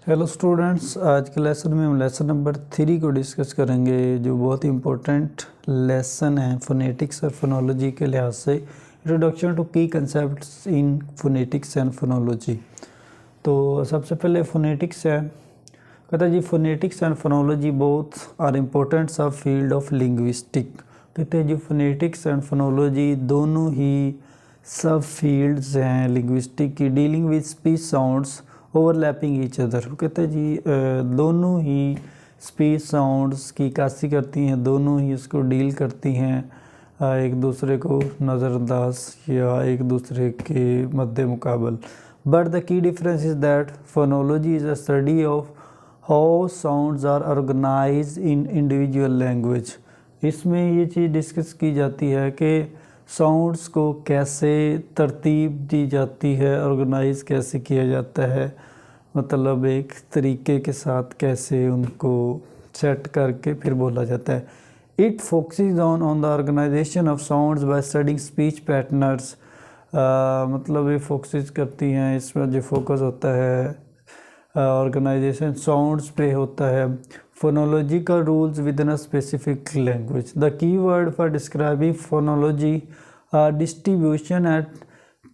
Hello students, आज के lesson में हम लेसन नंबर 3 को डिस्कस करेंगे, जो बहुत ही इम्पोर्टेंट लेसन है फोनेटिक्स और फोनोलॉजी के लिहाज से। Introduction to key concepts in phonetics and phonology. तो सबसे पहले फोनेटिक्स है, कहता है जी phonetics and phonology both are important sub field of linguistic. कहते हैं जी फोनेटिक्स एंड फोनोलॉजी दोनों ही सब फील्ड्स हैं लिंग्विस्टिक की, dealing with speech sounds overlapping each other. कहते हैं जी दोनों ही स्पीच साउंड्स की कासी करती हैं, दोनों ही उसको डील करती हैं, एक दूसरे को नज़रअंदाज या एक दूसरे के मद्दे मुकाबल। But the key difference is that phonology is a study of how sounds are organise in individual language. इसमें ये चीज़ डिस्कस की जाती है कि साउंड्स को कैसे तरतीब दी जाती है, ऑर्गेनाइज कैसे किया जाता है, मतलब एक तरीके के साथ कैसे उनको सेट करके फिर बोला जाता है। It focuses on the organisation of sounds by studying speech patterns. मतलब ये फोकसेस करती हैं, इसमें जो फोकस होता है ऑर्गेनाइजेशन साउंड्स पे होता है। Phonological rules within a specific language. The key word for describing phonology distribution at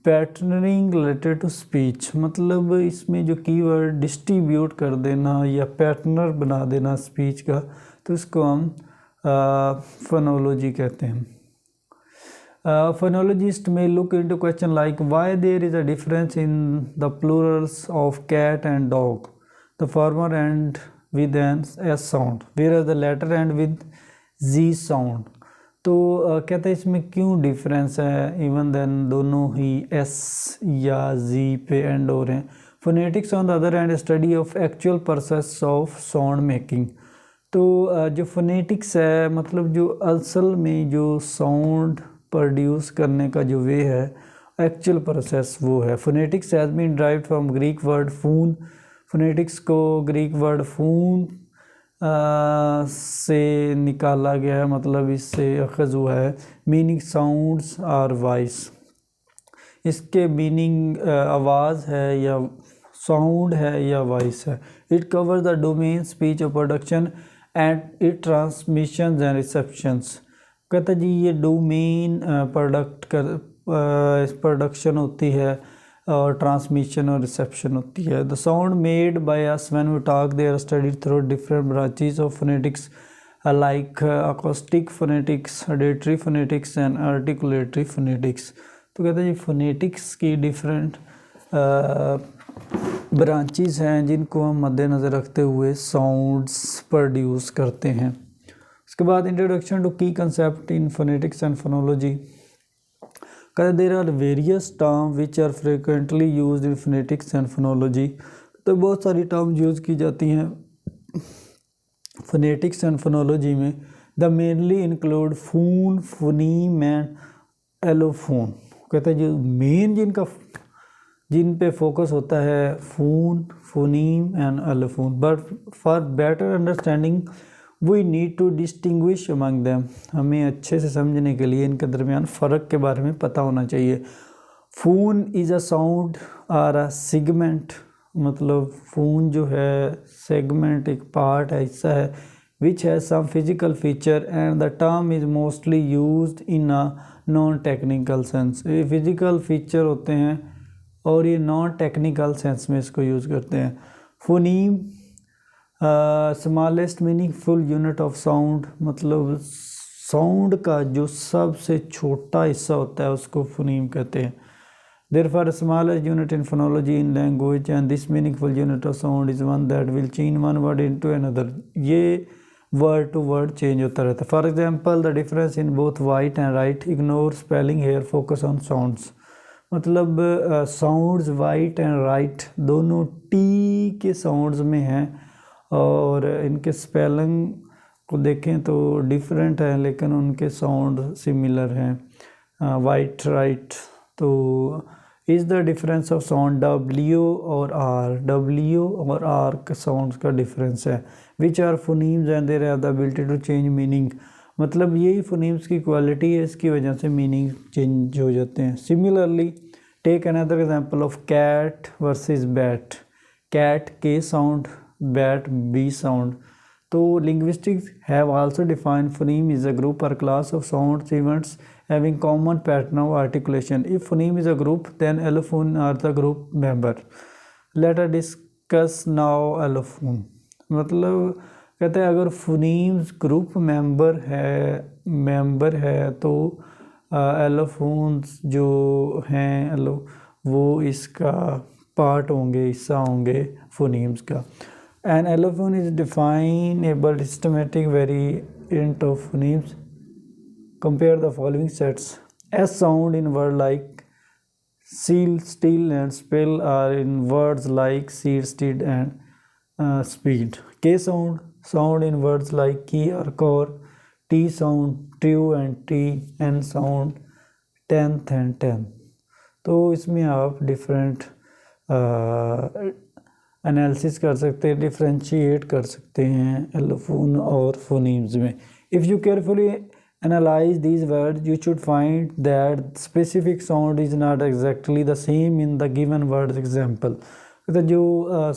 patterning related to speech. मतलब इसमें जो कीवर्ड डिस्ट्रीब्यूट कर देना या पैटर्नर बना देना स्पीच का, तो इसको हम फोनोलॉजी कहते हैं। Phonologists may look into question like why there is a difference in the plurals of cat and dog. The former end with an S sound, whereas the latter end with Z sound. तो कहते हैं इसमें क्यों difference है, even then दोनों ही S या Z पे and हो रहे हैं। Phonetics on the other and study of actual process of sound making. तो जो फोनेटिक्स है, मतलब जो असल में जो साउंड प्रोड्यूस करने का जो वे है, एक्चुअल प्रोसेस वो है। Phonetics has been derived from Greek word phone. Phonetics को ग्रीक वर्ड फून से निकाला गया है, मतलब इससे अखज़ हुआ है। मीनिंग साउंड्स आर वॉइस, इसके मीनिंग आवाज़ है या साउंड है या वॉइस है। It covers the domain speech और production and it transmissions and receptions. कहता जी ये डोमेन प्रोडक्शन होती है और ट्रांसमिशन और रिसेप्शन होती है। The sound made by us when we talk they are studied through different branches of phonetics like acoustic phonetics, auditory phonetics and articulatory phonetics. तो कहते हैं जी फोनेटिक्स की डिफरेंट ब्रांचेस हैं जिनको हम मद्देनज़र रखते हुए साउंड्स प्रोड्यूस करते हैं। उसके बाद introduction to key concept in phonetics and phonology. कहते there are various term which are frequently use in phonetics and phonology. तो बहुत सारी टर्म यूज़ की जाती हैं फोनेटिक्स एंड फोनोलॉजी में। The mainly include phone, phoneme and allophone. कहते हैं जो मेन जिन पे फोकस होता है phone, phoneme and allophone. But for better understanding we need to distinguish among them. हमें अच्छे से समझने के लिए इनके दरमियान फ़र्क के बारे में पता होना चाहिए। फून इज़ अ साउंड और अ सेगमेंट, मतलब फून जो है सेगमेंट, एक पार्ट है, हिस्सा है, which has some physical feature and the term is mostly used in a non technical sense. ये फिजिकल फीचर होते हैं और ये नॉन टेक्निकल सेंस में इसको यूज़ करते हैं। Phoneme smallest meaningful unit of sound, मतलब साउंड का जो सबसे छोटा हिस्सा होता है उसको फोनीम कहते हैं। Therefore, smallest unit in phonology in language and this meaningful unit of sound is one that will change one word into another. ये word to word change होता रहता है। For example, the difference in both white and right, ignore spelling here, focus on sounds. मतलब sounds white and right दोनों T के sounds में हैं और इनके स्पेलिंग को देखें तो डिफरेंट है, लेकिन उनके साउंड सिमिलर हैं, वाइट राइट। तो is the difference of sound W और आर, डब्ल्यू और आर के साउंड्स का डिफरेंस है। Which are phonemes and there have the ability to change meaning. मतलब यही फोनीम्स की क्वालिटी है, इसकी वजह से मीनिंग चेंज हो जाते हैं। Similarly take another example of cat versus bat. cat K sound, bat B sound. तो linguistics have also defined phoneme is a group or class of sounds events having common pattern of articulation. If phoneme is a group, then allophone are the group member. Let us discuss now allophone. मतलब कहते हैं अगर phonemes group member है तो allophones जो हैं वो इसका पार्ट होंगे, हिस्सा होंगे फोनीम्स का. An allophone is definable systematic variant of phonemes. Compare the following sets. S sound in word like seal, still and spell are in words like seed, steed and speed. K sound in words like key or core. T sound true and T. N sound tenth and ten. तो इसमें आप different analysis कर सकते हैं, differentiate कर सकते हैं allophone और फोनीम्स में. If you carefully analyze these words, you should find that specific sound is not exactly the same in the given words example. तो जो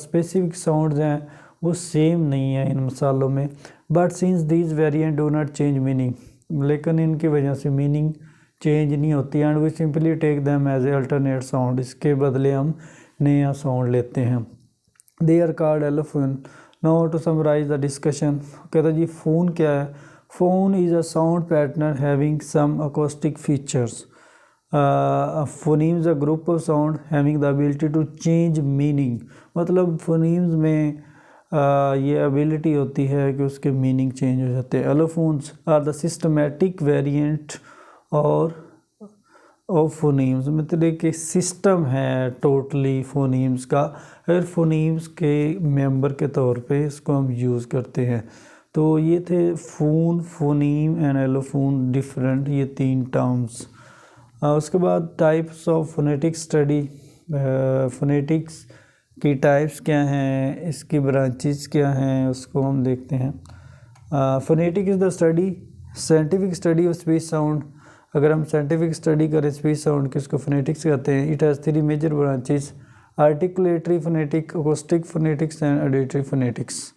specific sounds हैं वो same नहीं है इन मिसालों में. But since these variants do not change meaning, लेकिन इनकी वजह से meaning change नहीं होती, and we simply take them as alternate sound. इसके बदले हम नया sound लेते हैं. They are called allophone. Now to summarize the discussion, कहता जी phone क्या है? Phone is a sound pattern having some acoustic features. A phoneme is a group of sound having the ability to change meaning. मतलब phonemes में ये ability होती है कि उसके meaning change हो जाते हैं. Allophones are the systematic variant of phonemes. मतलब कि सिस्टम है टोटली phonemes का, हर phonemes के मेंबर के तौर पे इसको हम यूज़ करते हैं. तो ये थे phone, phoneme and allophone different, ये तीन टर्म्स. उसके बाद types of phonetic study. Phonetics की टाइप्स क्या हैं, इसकी ब्रांचेस क्या हैं, उसको हम देखते हैं. Phonetic is the study, scientific study of speech sound. अगर हम साइंटिफिक स्टडी करें स्पीच साउंड की, उसको फोनेटिक्स कहते हैं. It has 3 major branches: articulatory phonetic, acoustic phonetics and auditory phonetics.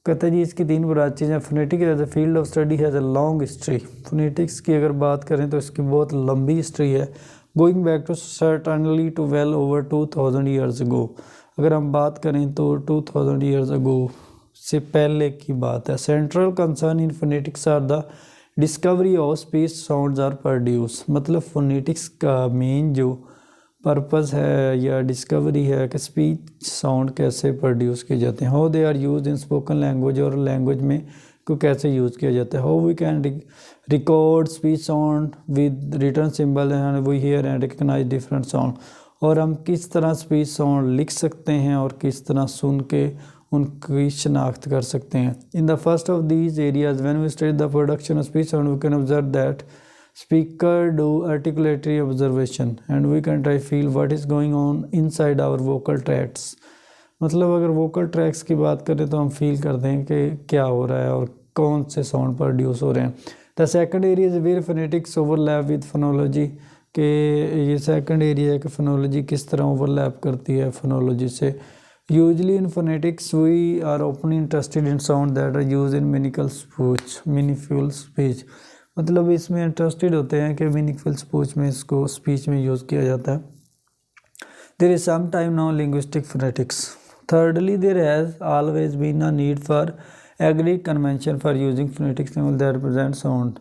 कहते हैं जी इसकी 3 ब्रांचेज हैं. Phonetic as a field of study has a long history. Phonetics की अगर बात करें तो इसकी बहुत लंबी हिस्ट्री है, going back to certainly to well over 2000 years ago. अगर हम बात करें तो 2000 ईयर्स अगो से पहले की बात है. Central concern in phonetics are the discovery of speech sounds are produce. मतलब फोनेटिक्स का मेन जो पर्पस है या डिस्कवरी है कि स्पीच साउंड कैसे प्रोड्यूस किए जाते हैं. How they are used in spoken language, और लैंग्वेज में को कैसे यूज़ किया जाता है. How we can record speech sound with written symbol and we hear and recognise different sound. और हम किस तरह स्पीच साउंड लिख सकते हैं और किस तरह सुन के उनकी शनाख्त कर सकते हैं. In the first of these areas when we study the production of speech sound we can observe that speaker do articulatory observation and we can try feel what is going on inside our vocal tracts. मतलब अगर vocal tracts की बात करें तो हम feel करते हैं कि क्या हो रहा है और कौन से साउंड प्रोड्यूस हो रहे हैं. The second area is where phonetics overlap with phonology. के ये सेकंड एरिया है कि फोनोलॉजी किस तरह ओवरलैप करती है फोनोलॉजी से. Usually in phonetics we are openly interested in sound that are use in meaningful speech. मतलब इसमें इंटरेस्टेड होते हैं कि मीनिंगफुल स्पीच में इसको स्पीच में यूज़ किया जाता है. There is some time now linguistic phonetics. Thirdly, there has always been a need for agreed convention for using phonetic symbols that represent sound.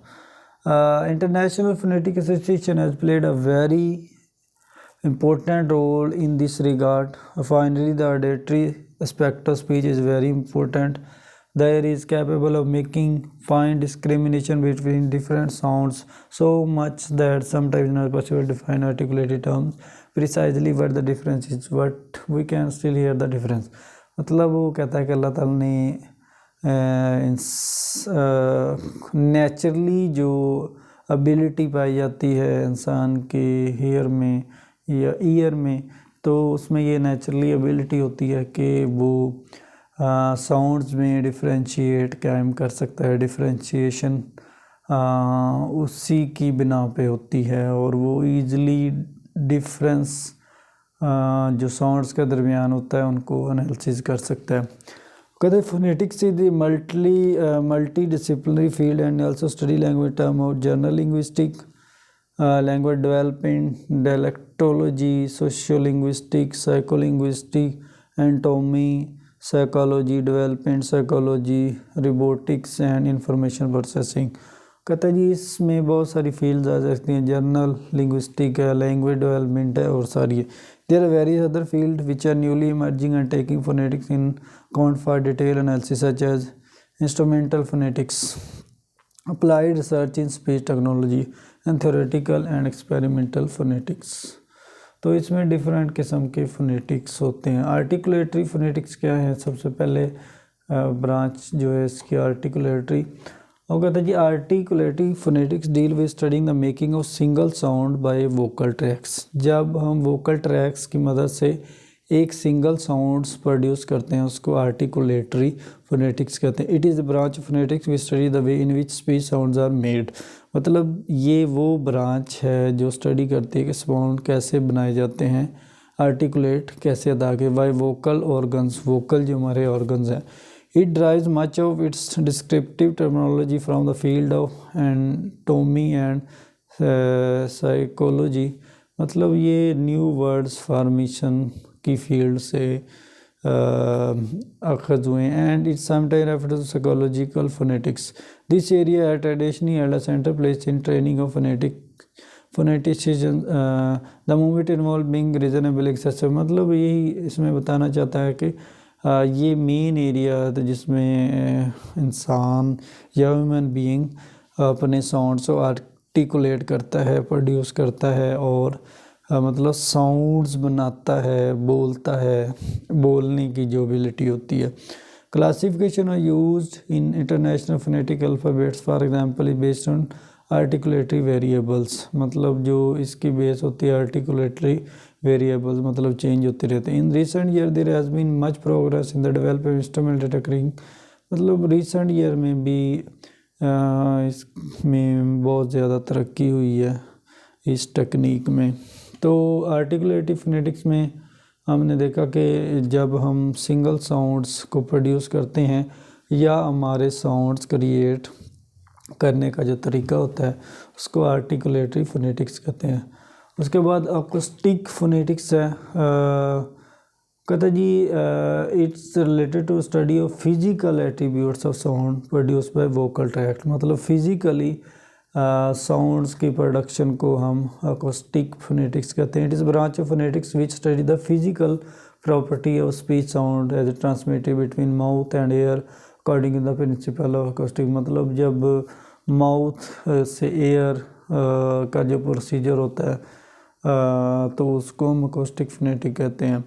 International Phonetic Association has played a very important role in this regard. Finally, the auditory aspect of speech is very important. There is capable of making fine discrimination between different sounds so much that sometimes not possible to define articulated terms precisely what the difference is, but we can still hear the difference. मतलब वो कहता है कि अल्लाह ताला ने naturally जो ability पाई जाती है इंसान के हेयर में या ईयर में, तो उसमें ये नेचुरली एबिलिटी होती है कि वो साउंड्स में डिफरेंशिएट कायम कर सकता है. डिफरेंशिएशन उसी की बिना पे होती है और वो ईज़िली डिफरेंस जो साउंड्स के दरमियान होता है उनको एनालिसिस कर सकता है। कहते हैं phonetics is the multidisciplinary field and also study language term और general linguistic, language development, dialectology, sociolinguistic, psycholinguistic, anatomy, psychology, development psychology, robotics and information processing. कहता है जी इसमें बहुत सारी फील्ड्स आ सकती हैं, जर्नल लिंग्विस्टिक है, लैंग्वेज डेवलपमेंट है और सारी है। There are various other field which are newly emerging and taking phonetics in account for detail analysis such as instrumental phonetics, applied research in speech technology and theoretical and experimental phonetics। तो इसमें different किस्म के phonetics होते हैं। Articulatory phonetics क्या है? सबसे पहले ब्रांच जो है इसकी आर्टिकुलेटरी, और कहता है जी articulatory phonetics deal with studying the making of single sound by vocal tracts. जब हम वोकल ट्रैक्स की मदद से एक सिंगल साउंड्स प्रोड्यूस करते हैं उसको आर्टिकुलेटरी फोनेटिक्स कहते हैं। It is the branch of phonetics we study the way in which speech sounds are made. मतलब ये वो ब्रांच है जो स्टडी करती है कि साउंड कैसे बनाए जाते हैं, आर्टिकुलेट कैसे अदा के बाय वोकल ऑर्गन्स, वोकल जो हमारे ऑर्गन्स हैं। It derives much of its descriptive terminology from the field of anatomy and psychology. मतलब ये न्यू वर्ड्स फॉर्मेशन की फील्ड से अखज़ हुए हैं। And it's sometime referred to psychological phonetics. This area है traditionally held a centre place in training of phonetician the movement involve being reasonable excessive. मतलब यही इसमें बताना चाहता है कि ये मेन एरिया है जिसमें इंसान या ह्यूमन बीइंग अपने साउंड्स को आर्टिकुलेट करता है, प्रोड्यूस करता है और मतलब साउंड्स बनाता है, बोलता है, बोलने की जो एबिलिटी होती है। Classification are used in international phonetic alphabets for example is based on articulatory variables. मतलब जो इसकी बेस होती है आर्टिकुलेटरी वेरिएबल्स, मतलब चेंज होते रहते हैं। In recent year there has been much progress in the development instrument detecting. मतलब रिसेंट ईयर में भी इसमें बहुत ज़्यादा तरक्की हुई है इस टेक्निक में। तो आर्टिकुलेटिव फोनेटिक्स में हमने देखा कि जब हम सिंगल साउंड्स को प्रोड्यूस करते हैं या हमारे साउंड्स क्रिएट करने का जो तरीका होता है उसको आर्टिकुलेटरी फोनेटिक्स कहते हैं। उसके बाद अकोस्टिक फोनेटिक्स है। कहता जी it's related to study of physical attributes of sound produce by vocal tract. मतलब फिजिकली साउंड्स की प्रोडक्शन को हम अकोस्टिक फोनेटिक्स कहते हैं। It is branch of phonetics which study the physical property of speech sound as transmitted between mouth and air according to the principle of acoustic. मतलब जब mouth से air का जो प्रोसीजर होता है तो उसको हम अकोस्टिक फोनेटिक कहते हैं।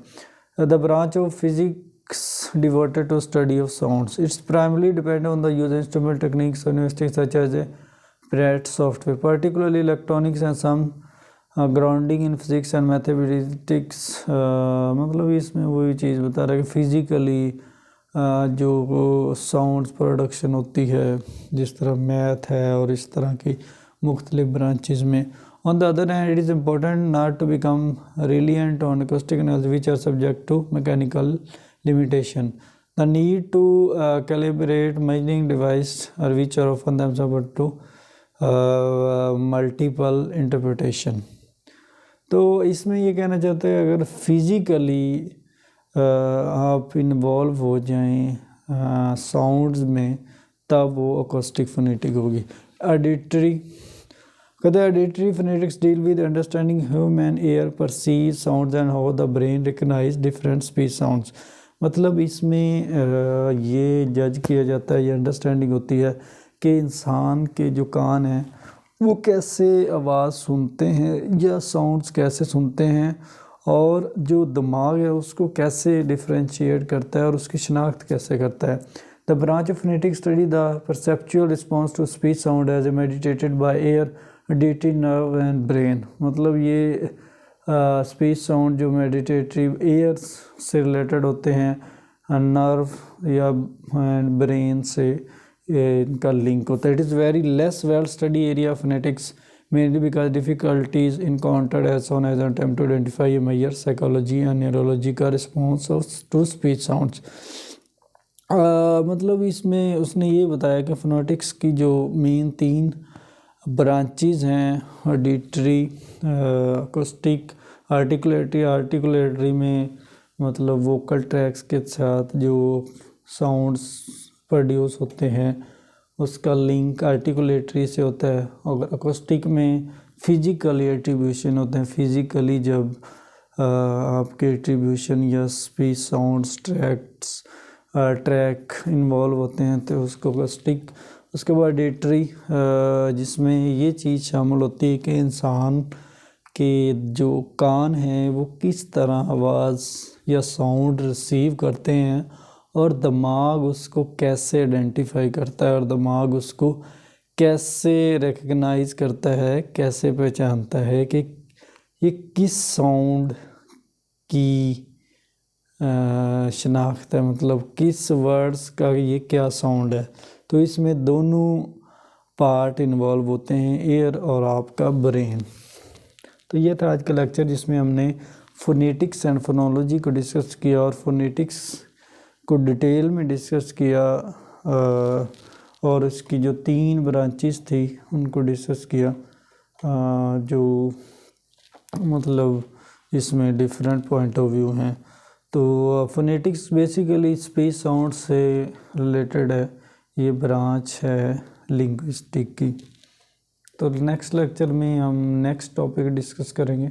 The branch of physics devoted to study of sounds. It's primarily depend on the use instrument techniques university such as Pratt software, particularly electronics and some grounding in physics and mathematics। मतलब इसमें वही चीज़ बता रहा है कि physically जो sounds production होती है जिस तरह मैथ है और इस तरह की मुख्तलिफ ब्रांचेस में। On the other hand it is important not to become reliant on acoustic analysis which are subject to mechanical limitation. The need to calibrate measuring device और which are often themselves to multiple interpretation. तो इसमें ये कहना चाहते हैं अगर physically आप involve हो जाएं साउंड्स में तब वो अकोस्टिक फोनेटिक होगी। ऑडिटरी कहते हैं auditory phonetics deal with understanding human ear perceive sounds and how the brain recognise different speech sounds. मतलब इसमें ये जज किया जाता है, ये अंडरस्टैंडिंग होती है कि इंसान के जो कान हैं वो कैसे आवाज़ सुनते हैं या साउंड्स कैसे सुनते हैं और जो दिमाग है उसको कैसे डिफरेंशिएट करता है और उसकी शनाख्त कैसे करता है। The branch of phonetics study the perceptual response to speech sound as meditated by air auditory nerve and brain. मतलब ये स्पीच साउंड जो मेडिटेटरी एयर से रिलेटेड होते हैं, नर्व या ब्रेन से इनका लिंक होता है। It is very less well study area of phonetics mainly because difficulties encountered as soon as attempt to identify a major psychology and neurological response to speech sounds। मतलब इसमें उसने ये बताया कि फोनेटिक्स की जो मेन 3 ब्रांचेज हैं, auditory, acoustic, articulatory. Articulatory में मतलब वोकल ट्रैक्स के साथ जो साउंड्स प्रोड्यूस होते हैं उसका लिंक आर्टिकुलेटरी से होता है, और अकोस्टिक में फिजिकली एट्रीब्यूशन होते हैं। फिजिकली जब आपके एट्रीब्यूशन या स्पीच साउंड्स ट्रैक इन्वॉल्व होते हैं तो उसको अकोस्टिक। उसके बाद ऑडिटरी, जिसमें ये चीज़ शामिल होती है कि इंसान के जो कान हैं वो किस तरह आवाज़ या साउंड रिसीव करते हैं और दिमाग उसको कैसे आइडेंटिफाई करता है और दिमाग उसको कैसे रिकग्नाइज करता है, कैसे पहचानता है कि ये किस साउंड की शनाख्त है, मतलब किस वर्ड्स का ये क्या साउंड है। तो इसमें दोनों पार्ट इन्वॉल्व होते हैं, एयर और आपका ब्रेन। तो ये था आज का लेक्चर जिसमें हमने फोनेटिक्स एंड फोनोलॉजी को डिस्कस किया और फोनेटिक्स को डिटेल में डिस्कस किया और इसकी जो 3 ब्रांचेस थी उनको डिस्कस किया, जो मतलब इसमें डिफरेंट पॉइंट ऑफ व्यू हैं। तो फोनेटिक्स बेसिकली स्पीच साउंड से रिलेटेड है, ये ब्रांच है लिंग्विस्टिक की। तो नेक्स्ट लेक्चर में हम नेक्स्ट टॉपिक डिस्कस करेंगे।